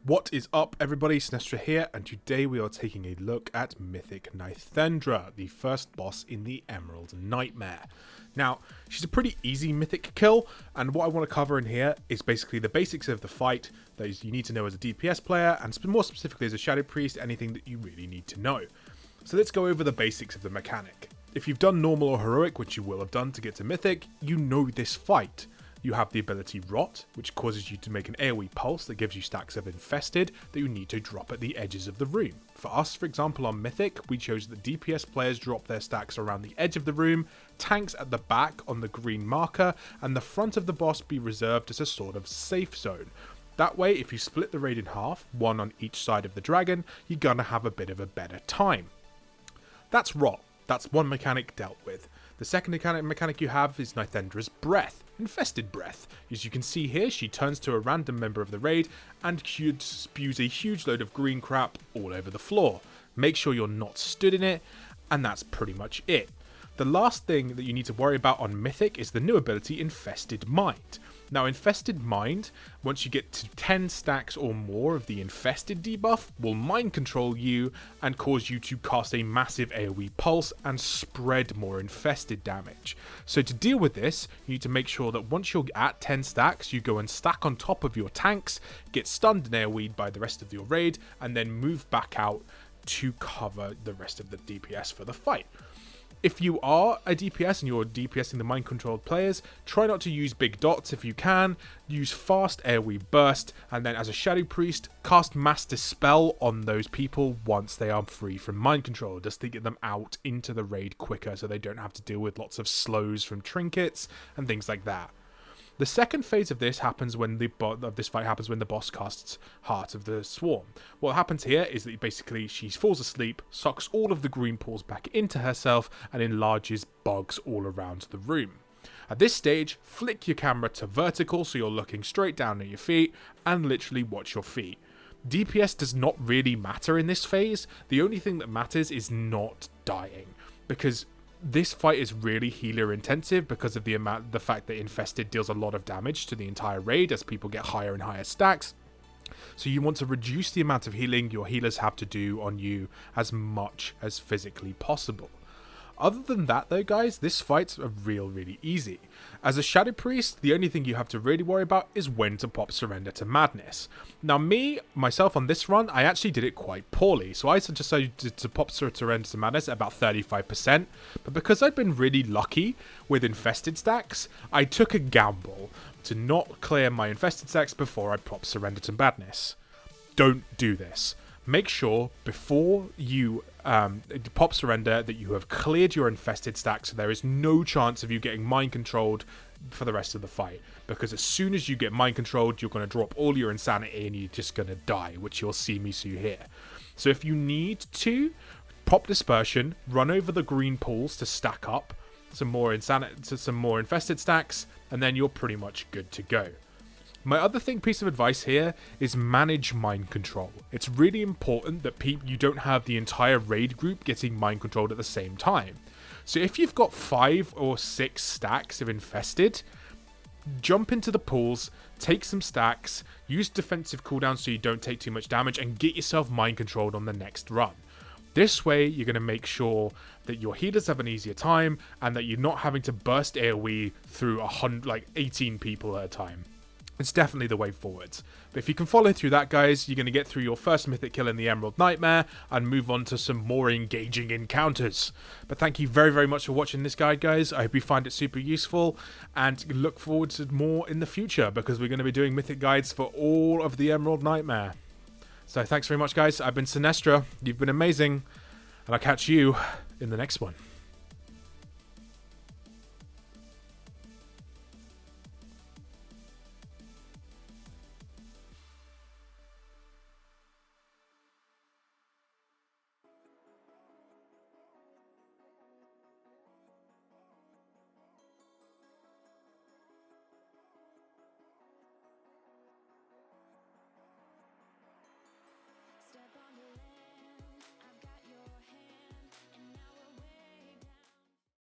What is up, everybody? Synestra here, and today we are taking a look at Mythic Nythendra, the first boss in the Emerald Nightmare. Now, she's a pretty easy mythic kill, and what I want to cover in here is basically the basics of the fight that you need to know as a DPS player, and more specifically as a Shadow Priest, anything that you really need to know. So let's go over the basics of the mechanic. If you've done normal or heroic, which you will have done to get to mythic, you know this fight. You have the ability Rot, which causes you to make an AoE pulse that gives you stacks of infested that you need to drop at the edges of the room. For us, for example, on Mythic, we chose that DPS players drop their stacks around the edge of the room, tanks at the back on the green marker, and the front of the boss be reserved as a sort of safe zone. That way, if you split the raid in half, one on each side of the dragon, you're gonna have a bit of a better time. That's Rot. That's one mechanic dealt with. The second mechanic you have is Nythendra's Breath, Infested Breath. As you can see here, she turns to a random member of the raid and spews a huge load of green crap all over the floor. Make sure you're not stood in it, and that's pretty much it. The last thing that you need to worry about on Mythic is the new ability Infested Mind. Now, Infested Mind, once you get to 10 stacks or more of the Infested debuff, will mind control you and cause you to cast a massive AoE pulse and spread more infested damage. So to deal with this, you need to make sure that once you're at 10 stacks, you go and stack on top of your tanks, get stunned and AoE'd by the rest of your raid, and then move back out to cover the rest of the DPS for the fight. If you are a DPS and you're DPSing the mind-controlled players, try not to use big dots if you can, use fast AoE burst, and then as a Shadow Priest, cast Mass Dispel on those people once they are free from mind control, just to get them out into the raid quicker so they don't have to deal with lots of slows from trinkets and things like that. The second phase of this happens when the boss casts Heart of the Swarm. What happens here is that basically she falls asleep, sucks all of the green pools back into herself, and enlarges bugs all around the room. At this stage, flick your camera to vertical so you're looking straight down at your feet, and literally watch your feet. DPS does not really matter in this phase. The only thing that matters is not dying, because this fight is really healer intensive because of the fact that Infested deals a lot of damage to the entire raid as people get higher and higher stacks. So you want to reduce the amount of healing your healers have to do on you as much as physically possible. Other than that though, guys, this fight's really easy. As a Shadow Priest, the only thing you have to really worry about is when to pop Surrender to Madness. Now myself on this run, I actually did it quite poorly. So I decided to pop Surrender to Madness at about 35%. But because I'd been really lucky with Infested stacks, I took a gamble to not clear my Infested stacks before I pop Surrender to Madness. Don't do this. Make sure before you pop Surrender that you have cleared your Infested stack so there is no chance of you getting mind controlled for the rest of the fight. Because as soon as you get mind controlled, you're going to drop all your insanity and you're just going to die, which you'll see me do here. So if you need to, pop Dispersion, run over the green pools to stack up some more Infested stacks, and then you're pretty much good to go. My other piece of advice here is manage mind control. It's really important that you don't have the entire raid group getting mind controlled at the same time. So if you've got 5 or 6 stacks of Infested, jump into the pools, take some stacks, use defensive cooldowns so you don't take too much damage, and get yourself mind controlled on the next run. This way, you're going to make sure that your healers have an easier time and that you're not having to burst AoE through 18 people at a time. It's definitely the way forwards. But if you can follow through that, guys, you're going to get through your first mythic kill in the Emerald Nightmare and move on to some more engaging encounters. But thank you very much for watching this guide, guys. I hope you find it super useful and look forward to more in the future because we're going to be doing mythic guides for all of the Emerald Nightmare. So thanks very much, guys. I've been Synestra. You've been amazing. And I'll catch you in the next one.